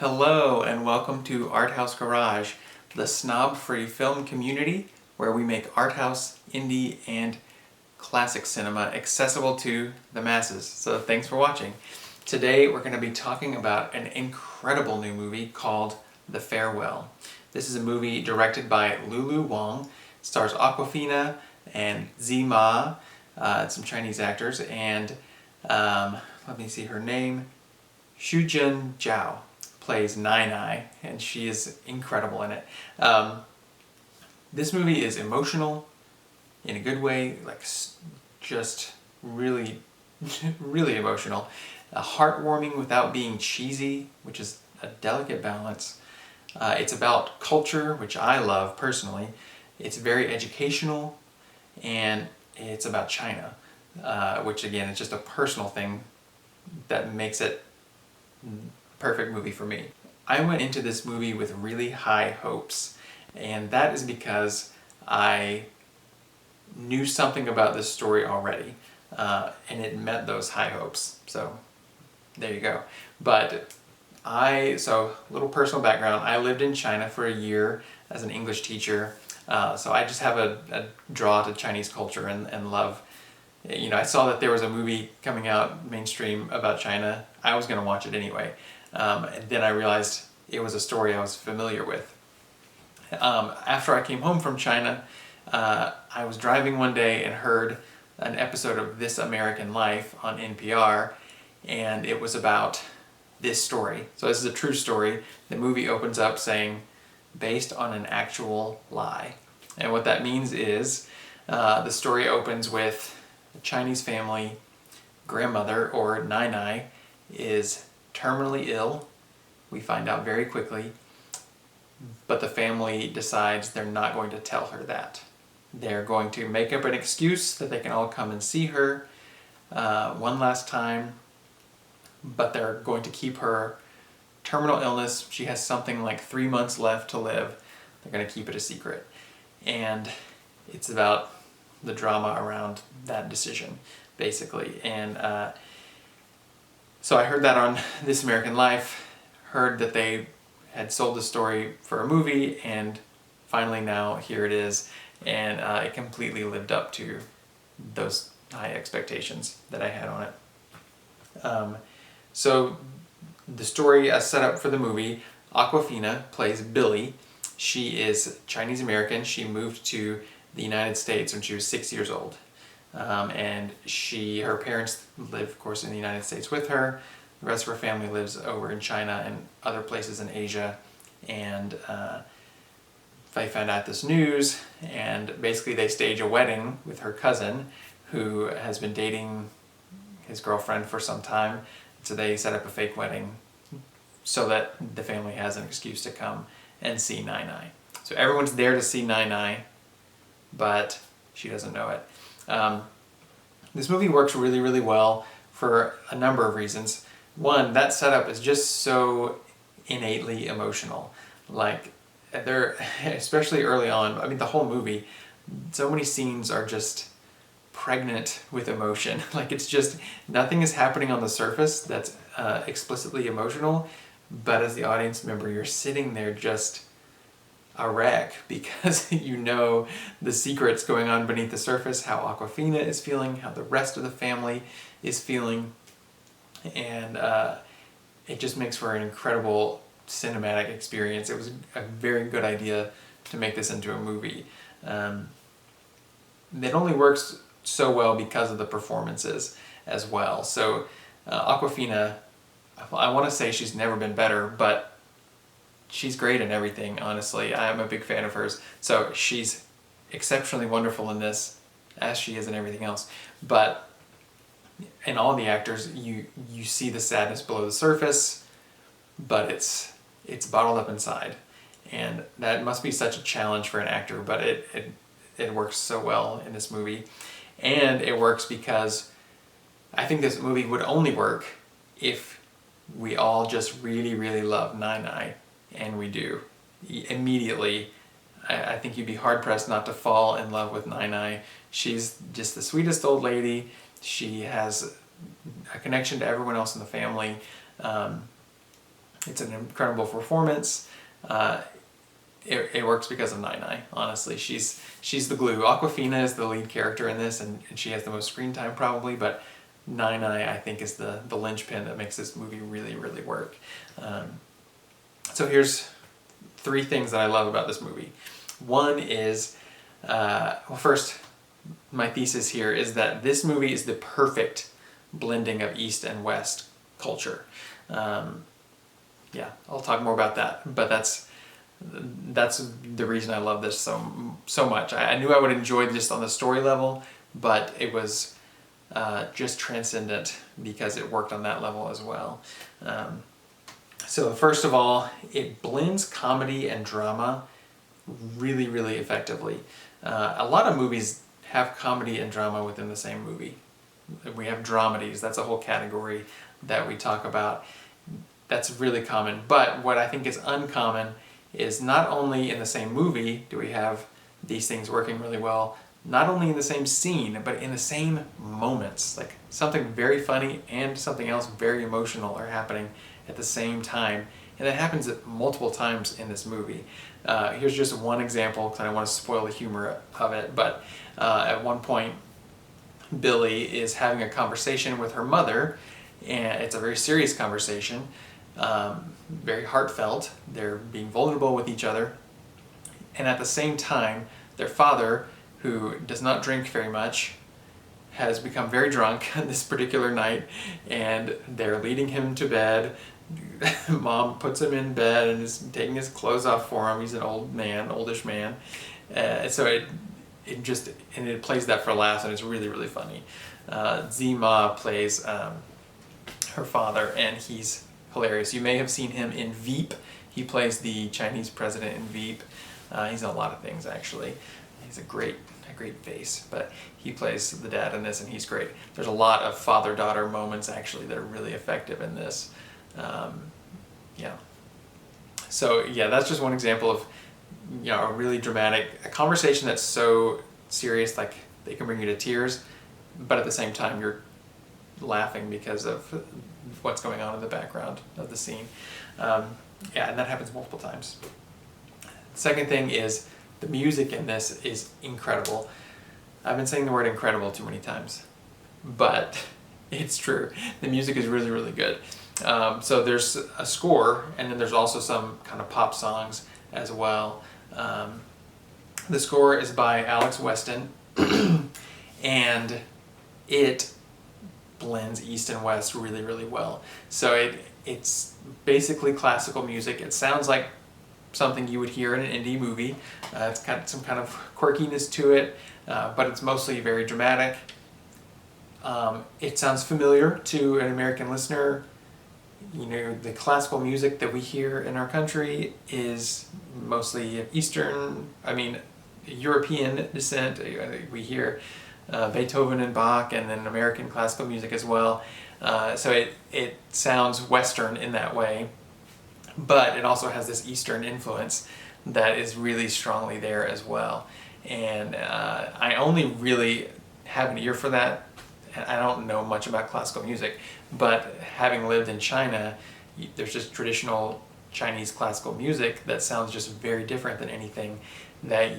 Hello and welcome to Art House Garage, the snob-free film community where we make art house, indie, and classic cinema accessible to the masses. So thanks for watching. Today we're going to be talking about an incredible new movie called The Farewell. This is a movie directed by Lulu Wang. It stars Awkwafina and Zima, some Chinese actors, and let me see her name, Shuzhen Zhao plays Nai, and she is incredible in it. This movie is emotional in a good way, like just really, really emotional. Heartwarming without being cheesy, which is a delicate balance. It's about culture, which I love personally. It's very educational, and it's about China, which again is just a personal thing that makes it perfect movie for me. I went into this movie with really high hopes, and that is because I knew something about this story already, and it met those high hopes. So there you go. But so little personal background, I lived in China for a year as an English teacher, so I just have a draw to Chinese culture and love. You know, I saw that there was a movie coming out mainstream about China. I was going to watch it anyway. And then I realized it was a story I was familiar with. After I came home from China, I was driving one day and heard an episode of This American Life on NPR, and it was about this story. So this is a true story. The movie opens up saying, based on an actual lie. And what that means is, the story opens with a Chinese family, grandmother, or Nai, is terminally ill. We find out very quickly, but the family decides they're not going to tell her that. They're going to make up an excuse that they can all come and see her one last time, but they're going to keep her terminal illness. She has something like 3 months left to live. They're going to keep it a secret. And it's about the drama around that decision, basically. And so I heard that on This American Life, heard that they had sold the story for a movie, and finally now here it is, and it completely lived up to those high expectations that I had on it. So the story as set up for the movie, Awkwafina plays Billy. She is Chinese American. She moved to the United States when she was 6 years old. And her parents live, of course, in the United States with her. The rest of her family lives over in China and other places in Asia. And they found out this news, and basically they stage a wedding with her cousin, who has been dating his girlfriend for some time. So they set up a fake wedding so that the family has an excuse to come and see Nai. So everyone's there to see Nai, but she doesn't know it. This movie works really, really well for a number of reasons. One, that setup is just so innately emotional. Like, especially early on, I mean the whole movie, so many scenes are just pregnant with emotion. Like, it's just, nothing is happening on the surface that's explicitly emotional, but as the audience member, you're sitting there just a wreck because you know the secrets going on beneath the surface, how Awkwafina is feeling, how the rest of the family is feeling, and it just makes for an incredible cinematic experience. It was a very good idea to make this into a movie. It only works so well because of the performances as well. So Awkwafina, I want to say she's never been better, but she's great in everything, honestly. I'm a big fan of hers. So she's exceptionally wonderful in this, as she is in everything else. But in all the actors, you see the sadness below the surface, but it's bottled up inside. And that must be such a challenge for an actor, but it works so well in this movie. And it works because I think this movie would only work if we all just really, really love Nai. And we do. Immediately, I think you'd be hard-pressed not to fall in love with Nai. She's just the sweetest old lady. She has a connection to everyone else in the family. It's an incredible performance. It works because of Nai Nai, honestly. She's the glue. Awkwafina is the lead character in this, and she has the most screen time probably, but Nai Nai, I think, is the linchpin that makes this movie really, really work. So here's 3 things that I love about this movie. One is, well, first, my thesis here is that this movie is the perfect blending of East and West culture. Yeah, I'll talk more about that, but that's the reason I love this so much. I knew I would enjoy this on the story level, but it was just transcendent because it worked on that level as well. So first of all, it blends comedy and drama really, really effectively. A lot of movies have comedy and drama within the same movie. We have dramedies, that's a whole category that we talk about. That's really common, but what I think is uncommon is not only in the same movie do we have these things working really well, not only in the same scene, but in the same moments. Like something very funny and something else very emotional are happening at the same time, and it happens multiple times in this movie. Here's just one example, because I don't want to spoil the humor of it, but at one point Billy is having a conversation with her mother, and it's a very serious conversation, very heartfelt. They're being vulnerable with each other, and at the same time their father, who does not drink very much, has become very drunk this particular night, and they're leading him to bed. Mom puts him in bed and is taking his clothes off for him. He's an old man, oldish man. So it plays that for laughs, and it's really, really funny. Zima plays her father, and he's hilarious. You may have seen him in Veep. He plays the Chinese president in Veep. He's in a lot of things, actually. He's a great face, but he plays the dad in this, and he's great. There's a lot of father-daughter moments, actually, that are really effective in this. Yeah. So yeah, that's just one example of, you know, a really dramatic, a conversation that's so serious, like they can bring you to tears, but at the same time you're laughing because of what's going on in the background of the scene. Yeah, and that happens multiple times. Second thing is the music in this is incredible. I've been saying the word incredible too many times, but it's true. The music is really, really good. So there's a score, and then there's also some kind of pop songs as well. The score is by Alex Weston, and it blends East and West really, really well. So it's basically classical music. It sounds like something you would hear in an indie movie. It's got some kind of quirkiness to it, but it's mostly very dramatic. It sounds familiar to an American listener. You know, the classical music that we hear in our country is mostly European descent. We hear Beethoven and Bach, and then American classical music as well. So it sounds Western in that way, but it also has this Eastern influence that is really strongly there as well. And I only really have an ear for that. I don't know much about classical music, but having lived in China, there's just traditional Chinese classical music that sounds just very different than anything that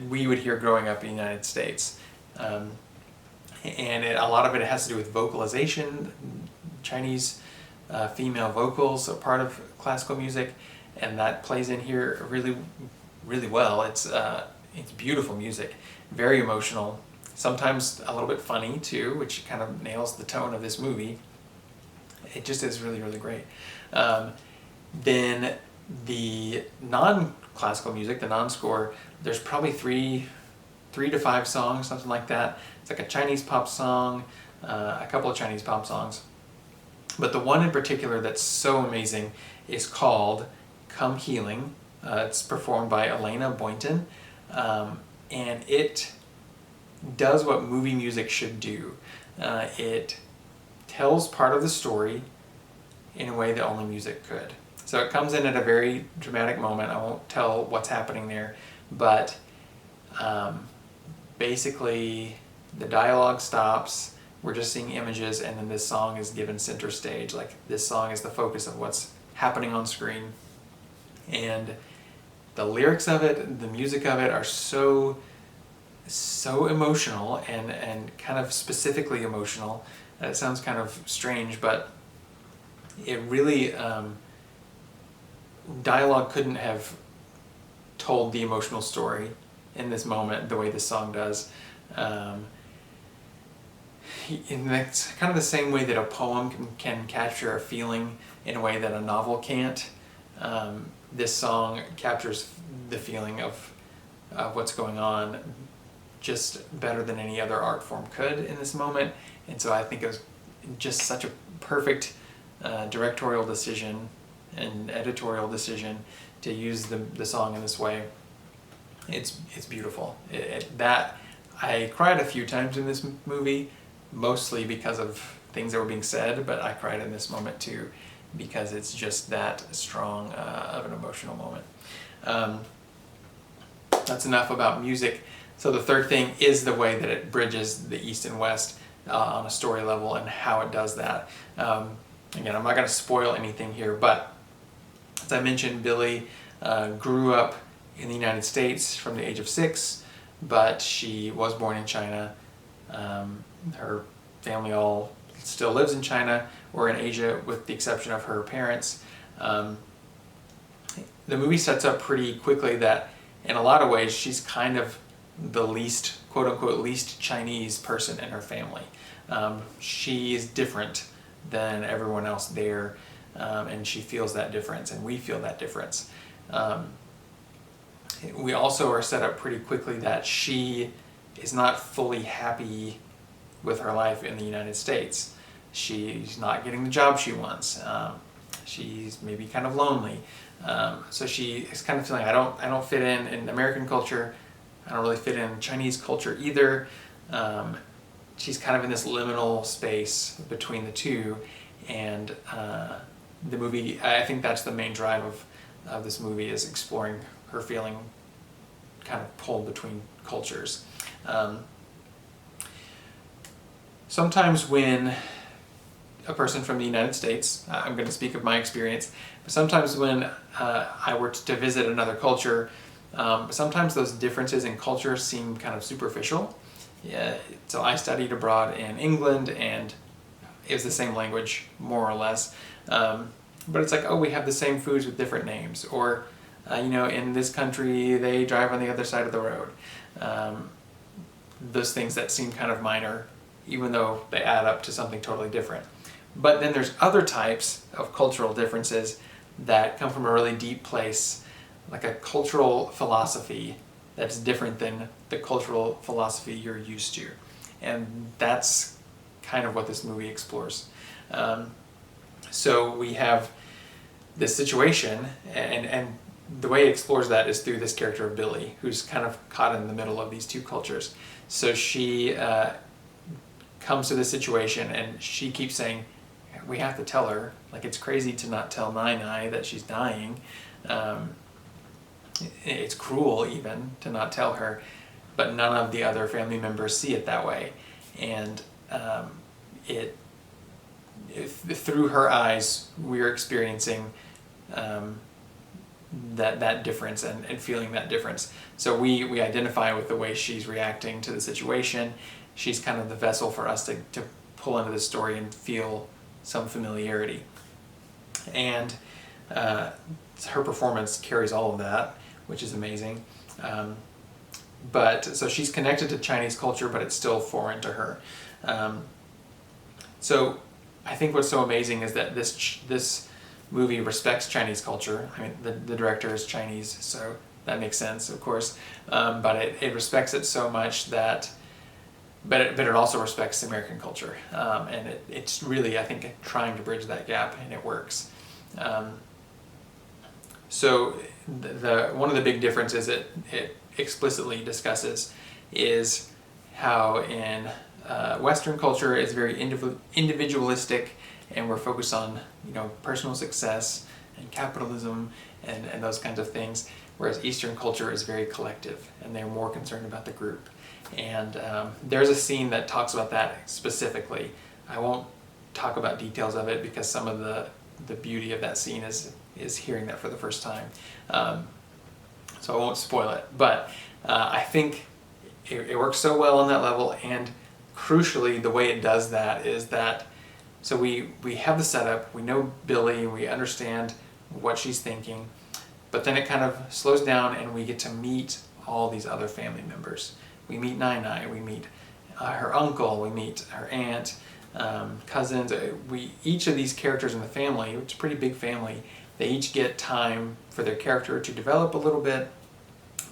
we would hear growing up in the United States. And a lot of it has to do with vocalization. Chinese female vocals are part of classical music, and that plays in here really, really well. It's beautiful music, very emotional. Sometimes a little bit funny too, which kind of nails the tone of this movie. It just is really, really great. Then the non-classical music, the non-score, there's probably three to five songs, something like that. It's like a Chinese pop song, a couple of Chinese pop songs. But the one in particular that's so amazing is called Come Healing. It's performed by Elena Boynton, and it does what movie music should do. It tells part of the story in a way that only music could. So it comes in at a very dramatic moment. I won't tell what's happening there, but basically the dialogue stops, we're just seeing images, and then this song is given center stage. Like, this song is the focus of what's happening on screen. And the lyrics of it, the music of it are so emotional and kind of specifically emotional. It sounds kind of strange, but it really, dialogue couldn't have told the emotional story in this moment the way this song does. And that's kind of the same way that a poem can capture a feeling in a way that a novel can't. This song captures the feeling of what's going on just better than any other art form could in this moment. And so I think it was just such a perfect directorial decision and editorial decision to use the song in this way. It's beautiful. That I cried a few times in this movie, mostly because of things that were being said, but I cried in this moment too, because it's just that strong of an emotional moment. That's enough about music. So the third thing is the way that it bridges the East and West on a story level and how it does that. Again, I'm not going to spoil anything here, but as I mentioned, Billy grew up in the United States from the age of 6, but she was born in China. Her family all still lives in China or in Asia, with the exception of her parents. The movie sets up pretty quickly that in a lot of ways she's kind of the least, quote unquote, least Chinese person in her family. She is different than everyone else there, and she feels that difference, and we feel that difference. We also are set up pretty quickly that she is not fully happy with her life in the United States. She's not getting the job she wants. She's maybe kind of lonely. So she is kind of feeling, I don't fit in American culture. I don't really fit in Chinese culture either. She's kind of in this liminal space between the two, and the movie, I think that's the main drive of this movie, is exploring her feeling kind of pulled between cultures. Sometimes when a person from the United States, I'm going to speak of my experience, but sometimes when I were to visit another culture, sometimes those differences in culture seem kind of superficial. Yeah, so I studied abroad in England, and it was the same language, more or less. But it's like, oh, we have the same foods with different names. Or, in this country, they drive on the other side of the road. Those things that seem kind of minor, even though they add up to something totally different. But then there's other types of cultural differences that come from a really deep place, like a cultural philosophy that's different than the cultural philosophy you're used to. And that's kind of what this movie explores. So we have this situation, and the way it explores that is through this character of Billy, who's kind of caught in the middle of these two cultures. So she comes to this situation, and she keeps saying, we have to tell her. Like, it's crazy to not tell Nai that she's dying. It's cruel even to not tell her, but none of the other family members see it that way. And through her eyes, we're experiencing that difference and feeling that difference. So we identify with the way she's reacting to the situation. She's kind of the vessel for us to pull into the story and feel some familiarity. And her performance carries all of that, which is amazing. But so she's connected to Chinese culture, but it's still foreign to her. So I think what's so amazing is that this movie respects Chinese culture. I mean, the director is Chinese, so that makes sense, of course. But it respects it so much that, but it also respects American culture. And it's really, I think, trying to bridge that gap, and it works. So one of the big differences it explicitly discusses is how in Western culture it's very individualistic, and we're focused on personal success and capitalism and those kinds of things. whereas Eastern culture is very collective, and they're more concerned about the group. And there's a scene that talks about that specifically. I won't talk about details of it because some of the beauty of that scene is hearing that for the first time. So I won't spoil it, but I think it works so well on that level, and crucially the way it does that is that, so we have the setup, we know Billy, we understand what she's thinking, but then it kind of slows down and we get to meet all these other family members. We meet Nai Nai, we meet her uncle, we meet her aunt, cousins. Each of these characters in the family, it's a pretty big family, they each get time for their character to develop a little bit.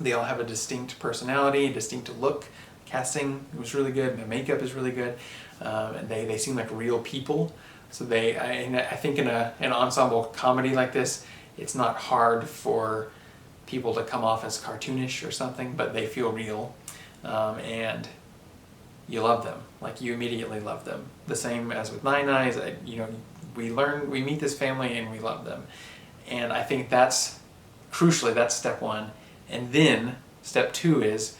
They all have a distinct personality, a distinct look. Casting was really good, the makeup is really good, and they seem like real people. So I think in an ensemble comedy like this, it's not hard for people to come off as cartoonish or something, but they feel real, and you love them. Like, you immediately love them. The same as with Nai Nai, is that, we meet this family and we love them. And I think that's, crucially, that's step one. And then step two is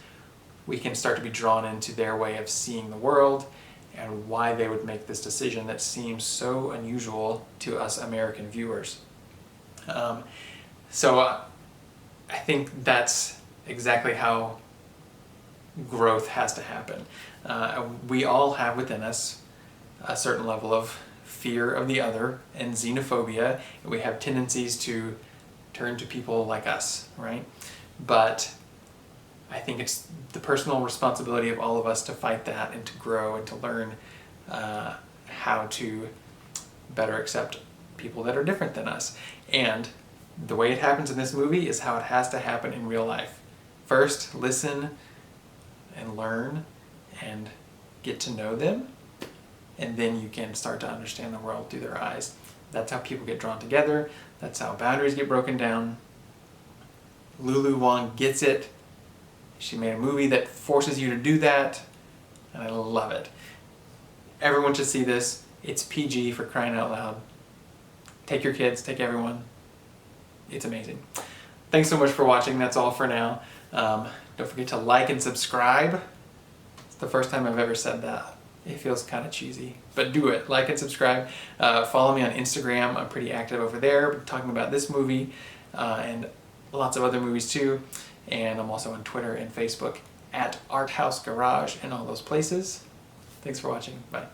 we can start to be drawn into their way of seeing the world and why they would make this decision that seems so unusual to us American viewers. So I think that's exactly how growth has to happen. We all have within us a certain level of fear of the other and xenophobia, and we have tendencies to turn to people like us, right? But I think it's the personal responsibility of all of us to fight that and to grow and to learn how to better accept people that are different than us. And the way it happens in this movie is how it has to happen in real life. First, listen and learn and get to know them, and then you can start to understand the world through their eyes. That's how people get drawn together. That's how boundaries get broken down. Lulu Wang gets it. She made a movie that forces you to do that, and I love it. Everyone should see this. It's PG, for crying out loud. Take your kids, take everyone. It's amazing. Thanks so much for watching. That's all for now. Don't forget to like and subscribe. It's the first time I've ever said that. It feels kind of cheesy, but do it. Like and subscribe. Follow me on Instagram. I'm pretty active over there, talking about this movie and lots of other movies too. And I'm also on Twitter and Facebook at Art House Garage and all those places. Thanks for watching. Bye.